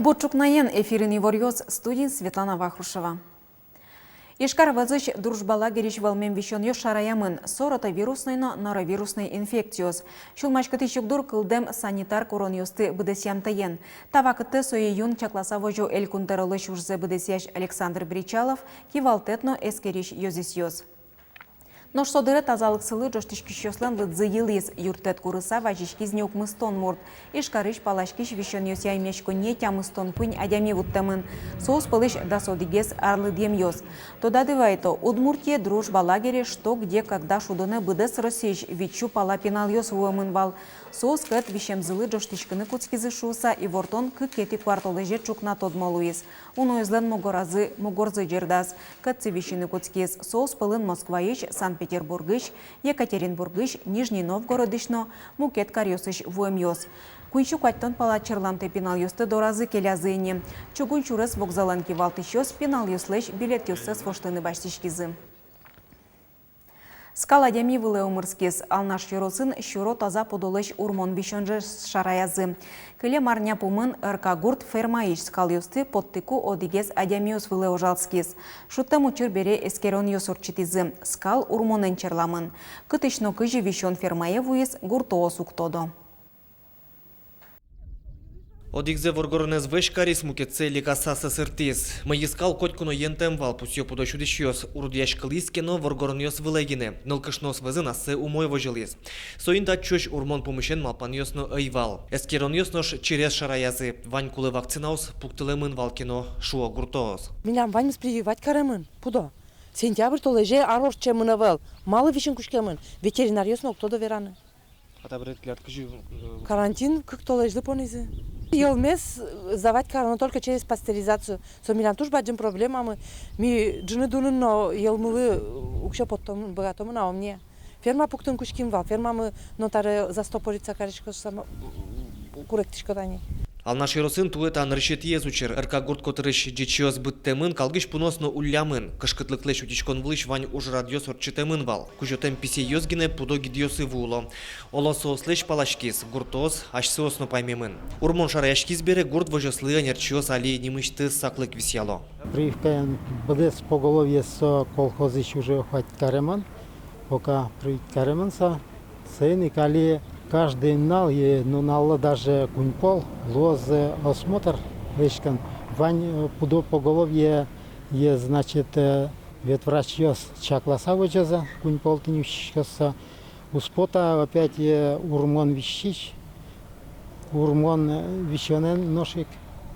Бочукнаен эфирин Иворьёз, студия Светлана Вахрушева. Ишкар вазыч дружбалагерич валмен вещен шараямын соротовирусный, но норовирусный инфекциоз. Шулмашкаты щугдур кылдем санитар короньосты быдесям таен. Тавакыты соеюн чакласавожу элькунтеролыш ужзе быдесяш Александр Бричалов кивалтетно эскериш йозисьёз. Нож содыры тазалық сылы жоштишкишёслан лыдзы йылыс юртет курыса вajishkiz неукмыстон мурт. Ишкарыш палашкиш вишен йосяй мешконе тямыстон пынь адями вуттамын. Соус пылыш дасодигес арлыдем йос. Тода дывайто Удмуртия дружба лагере что где когда шудоне быдес росеж вичу пала пенал йос вуамын вал. Соус кэт вишем зылы жоштишкыны куцкизы шуса и вортон кыкети кварталы же чукна тодмолуис. Уно излен могорзы жердас. Кэтцы вишины куцкиз. Соус пылын Москваич, Санкт-Петербургыш, Екатеринбургыш, Нижний Новгородышно, Мукет карьосыш вуэмьос. Кунчу кваттон пала черламте пенал йосты доразы келязыне. Чугун чурес вокзалан кивалтышёс пенал йослэш билет йоссэс воштыны баштишкизы. Скала дями вылы умырскес, алнаш юросын щуро таза подолыш урмон бишонжы шараязы. Кыле марня пумын РК-гурт фермаиш скал юсты подтыку одигес адямиос вылы ожалскес. Шуттам учур бере эскерон йосорчитизы. Скал урмонен черламын. Кытышно кыжи вишон фермае вуес гуртоо суктодо. Одигзе воргорнез вешкарис мукетце ликаса сыртис. Мы искал котькуно ентем вал пусё подошудишьёс. Урудьяшкалискено воргорнёс вылегине. Нылкышнос вызын ассы умой вожилис. Соинда чуш урмон помышен малпаньёсно айвал. Эскероньёснош через шараязы. Вань кулы вакцинаус пуктылемын валкино шуо гуртоос. Меня вань прививать каремын. Пудо. Сентябрь толеже арор чемынавел. Мало вишен кушкемын. Ветеринарьёсно кто довераны. Карантин как толежды понизы. Елмес сдавать карантин только через пастеризацию. So ми нам тоже баджим проблемами. Ми джины дунын, но елмылы укша потом богатому на мне. Ферма пуктын кушким вал. Ферма мы нотаре застопорица каришко сама куректишко тани. Алнаш юросын туэтан решетие зучер. РК-гурт котырыш джичиоз быттемын, калгыш пуносно улямын. Кышкытлыклеш утичкон влыш вань уж радиос орчетемын вал. Кужотем писе йозгине пудо гидиосы вуло. Олосос леш палашкис, гуртоз, ашсосно паймемын. Урмон шараяшкиз бере гурт вожослы анерчиоз али немышты саклык висяло. Прививкаем бдес поголовье со колхозыш уже хоть кареман. Пока привить кареманса, сын и кали каждый нал, ну нал даже куньпол, лоз осмотр вешкан. Вань пудо поголовье е значит ветврач ёс чакласа вожаза куньпол тенющийся. Успота опять урмон вещич, урмон вещенен ношик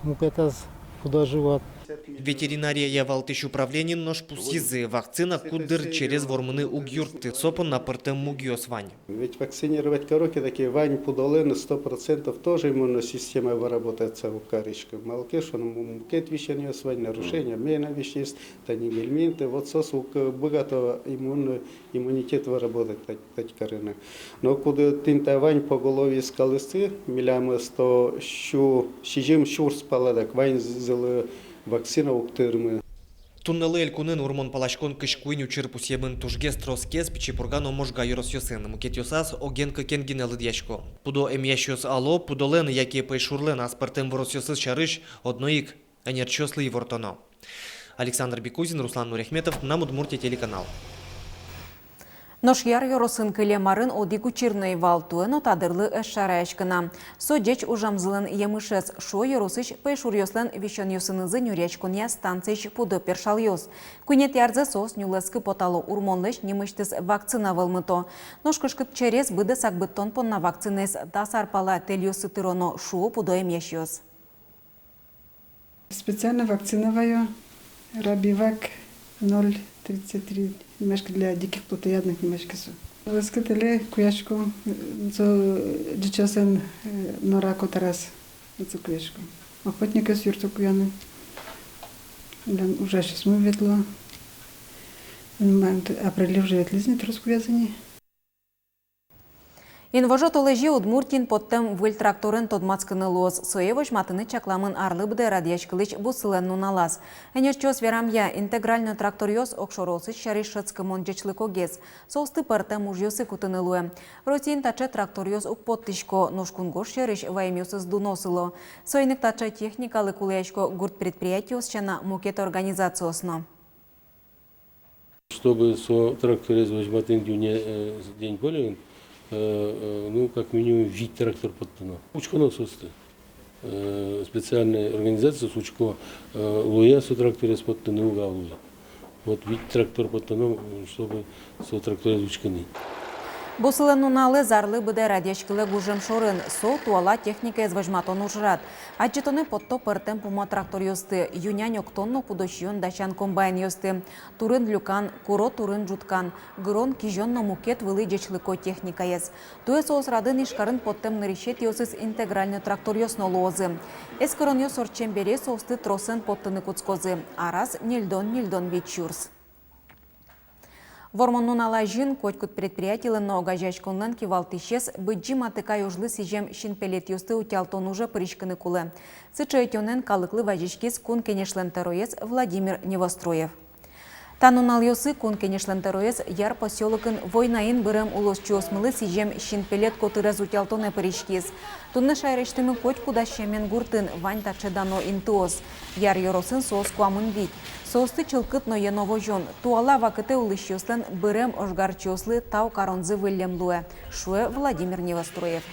мукетаз пудо живот. Ветеринария валтыш управление нож пусизы. Вакцина кудыр через вормыны угюрты. Сопон на портем мугиос вань. Ведь вакцинировать короки такие вань пудолен 100% тоже иммунная система выработается у каричка. Малкеш, он мукет вещения вань, нарушение обмена веществ, танигельминты. Вот сосу богатого иммунитет выработать так карины. Но куда тинта вань по голове скалысты, милямы 100 щижим щур спаладок, вань зелы вакцина уктырмы. Туннелы элькунын урмон палашкон кышкуин учир пусемын тужгес троскес пичипургано можга юросьёсын. Мукетьосас огенка кенгинелы дьяшко. Пудо эмьящёс ало, пудолен, яки пайшурлен аспартем воросьёсыз чарыш, одноик энерчёслы и вортоно. Александр Бекузин, Руслан Нурехметов, нам Удмуртия телеканал. Нож яр йоросын кыле марын одигу чирный валтуэн отадырлы эшшараячкына. Содеч ужамзылын емышес шо йоросыч пайшур йослен вишен йосынызы нюрячконя станцич пудо першал йос. Кунет ярзы сос нюлескы потало урмонлыш немыштыз вакцина вылмыто. Нож кышкыт через быды сакбыттон понна вакцинес дасарпала тельосы тыроно шо пудо емеш йос. Специально вакциноваю Рабивак 0,33. Немножко для диких плотоядных немножко. Раскатали куяшку, за дичасен нора котарас, за куяшку. Охотника с юрту куяны. Уже сейчас мы ветло. Апреле уже ветлизни трос куязани. Инвожот олежи Удмуртин поттем выль тракторын тодмацкыны лоз. Соевоч матыны чакламын арлы бде радиашкылыч бусылен нуналаз. Энерчос верамья интегральный тракториоз окшоролсыч шариш шыцкымон жечлыко гез. Солсты партем ужьосы кутыны луэ. Ротин таче тракториоз укпоттышко ношкунгош шариш ваймюсыз дуносыло. Сойник таче техникалы кулешко гурт предприятиос чана мукет организациосно. Чтобы со тракторез возьматын день более, ну, как минимум, вид трактор подтяну. Учко насосты. Специальная организация с учко луя со тракторез подтяну угавлуя. Вот вид трактор подтяну, чтобы со тракторез учканы. Бусылын нуналы зарлы быде радиашкылы гужем шорын, со туала техника из вожматон ужрат. Аджитоны потто пыртем пума трактор ёсты, юнянь октонно пудощион дачан комбайн ёсты. Турын люкан, куро турын жуткан, грон кижонно мукет вылы джечлыко техника ез. Туе соос радын ишкарын поттем наришет ёсыз интегральный трактор ёсно лозы. Эскорон ёс орчем бере соосты тросын поттыны куцкозы, а раз нильдон вечурс. Вормон налажин котькут предприятиялы на огажачконлан кивалтышес быджи матыка южлы сижем шинпелет юсты утялтон уже пришканы кулы. Сычайтонен калыклы вajishкис кун кенешлен тероез Владимир Невостроев. Танунал юсы кун кенешлен тероез яр поселокын войнаин бырым улос чуосмылы сижем шинпелет котырез утялтоне пришкис. Тунны шайрештымы котьку дащамен гуртын вань таче дано интуоз. Яр йоросын соос куамын вид. Соосты чылкыт ноено вожон. Туала вакыты улышьёслын бырым ожгарчослы тау каронзы выльемлуэ. Шуэ Владимир Невостроев.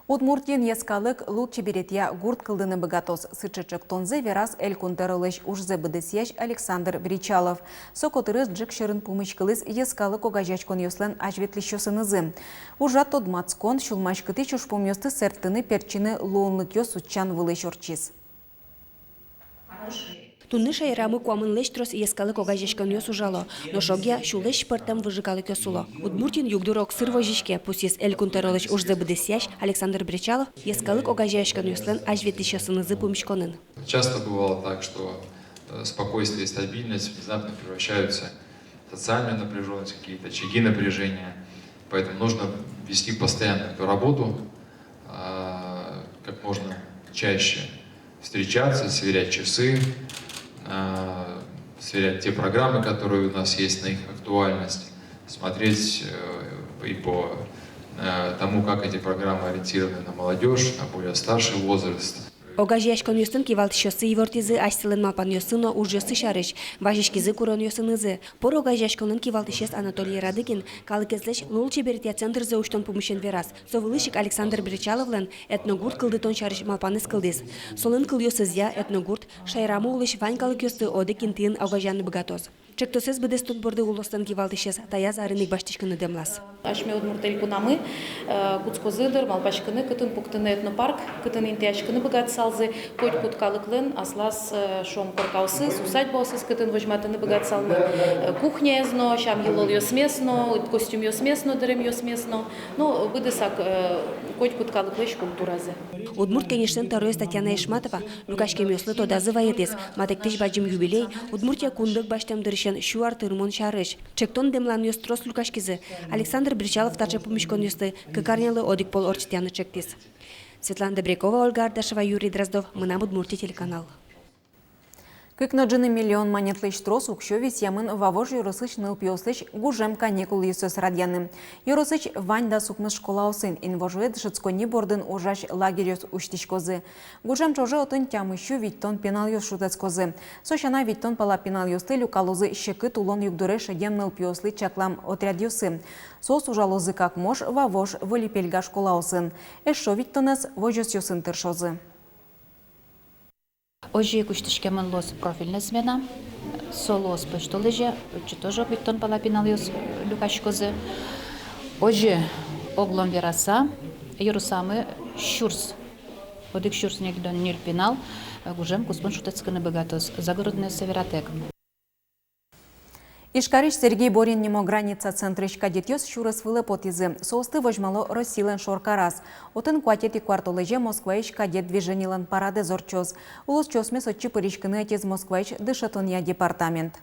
Удмуртин ескалык лут чеберетья гурт кылдыны богатос. Сычычык тонзы верас эль кунтарылыш ужзы быдысьяш Александр Бричалов. Сокотырыз джик шырын пумычкылыз ескалык огажачкон ёслын ажветлищёсынызы. Ужат тодмацкон шулмашкыты чушпум ёсты сэрттыны перчины луынлык ёс учан вылыш орчиз. Тунны шайрамы куамын лештрос ескалык огажешкан ёс ужало, но шогя шулеш пыртам выжикалык ёсуло. Удмуртин югдурок сыр вожишке, пусес эль кунтарылыш ужзы быдысьяш Александр Бричалов ескалык огажешкан ёслын ажветлищёсынызы пумычконын. Часто бывало так, что спокойствие и стабильность внезапно превращаются в социальную напряженность, какие-то очаги напряжения. Поэтому нужно вести постоянно эту работу, как можно чаще встречаться, сверять часы, сверять те программы, которые у нас есть, на их актуальность, смотреть и по тому, как эти программы ориентированы на молодежь, на более старший возраст. Огажешкан ёстын кивалтышёсы ивортизы астилын малпан ёсыно уж ёсы шарыш, важишкизы курон ёсынызы. Пор огажешканын кивалтышес Анатолий Радыкин, калыкезлеш лул чебертия центр за уштон помощен верас. Совылышик Александр Бричаловлен этногурт кылдытон шарыш малпаныс кылдыз. Солын кыл ёсызя этногурт шайрамы улыш вань калык ёсты одыкин тыын огажаны богатоз. Чектосез быдес тут борды улостан кивалтышес таяз арыник баштышкыны демлас. Ашме удмуртель кунамы, куцкозыдыр, малпашкыны, кытын пуктыны этнопарк, кытын интяшкыны богат салзы, коть куткалыклын, аслас шом коркаусыз, усадьбаусыз, кытын вожматыны богат салны, кухня езно, шам елол ёсмесно, костюм ёсмесно, дырым ёсмесно, но быдысак коть куткалыклыш культуразы. Удмурт кенештен Тароес Татьяна Ишматова, Лукашке мёслы тодазы ваетес, матектиш баджим юбилей, Удмуртия кундык баштем дырышен шуар тырмон шарыш. Чектон демлан ёстрос Лукашкизы, Александр Бричалов таче помешкон ёсты, кыкарнялы одик пол орчтяны чектис. Светлана Добрякова, Ольга Ардашева, Юрий Дроздов, Мына Удмуртия телеканал. Кыкноджыны миллион монетлыш трос укшёвис ямын вавож юрысыч ныл пьёслыч гужем каникул юсёс радьяны. Юрысыч вань да сукмыс школаусын инвожуэт шыцкони бордын ужаш лагерёс уштишкозы. Гужем чоже отын тямыщу виттон пенал ёс шутецкозы. Сошана виттон пала пенал ёсты люкалозы щекы тулон югдуре шедем ныл пьёслы чаклам отряд ёсы. Сос ужалозы как мож вавож вылипельга школаусын. Эшо виттонес вожёс ёсын тыршозы. Ожи куштишкемын лос профильная смена, солос пыштолыжа, тоже биттон палапинал ёс люкашкозы. Ожи оглом вераса, юрусамы щурс. Одик щурс негдон нирпинал, гужем куспон шутецканы богатос, загородный северотек. Ишкариш Сергей Борин немо граница центрыш кадетёс шурас вылы потизы. Соосты вожмало Россилен шоркарас. Отын кватет и квартолыже Москваиш кадет движенилан парады зорчоз. Улус чосме сочи пыришкыны отез Москваиш дышатония департамент.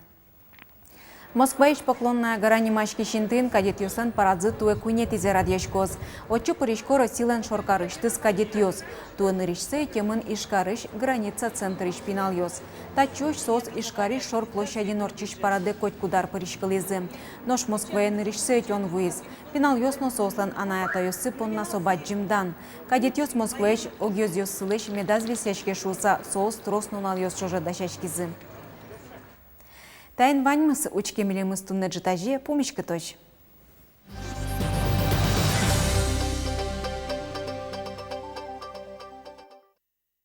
Москва ич поклонная гора Немачки Шинтын кадет юсан парадзы туэ кунет изе радьячкоз. Отчу паричкоро силен шоркарыш тыз кадет юз. Туэ ныришсе темын ишкарыш граница центрыш пинал юз. Тачуш соц ишкарыш шор площади норчиш параде коть кудар паричкализы. Нош Москва ныришсе тён вуиз. Пинал юз но сослан анаята юсы понна собат джимдан. Кадет юз Москва ич огёз юз сылыш медаз висяшке шуса соус трос нунал юз шоже дашачкизы. Тайн ваньмыс учкемелемыс тунны джитажи помешка точ.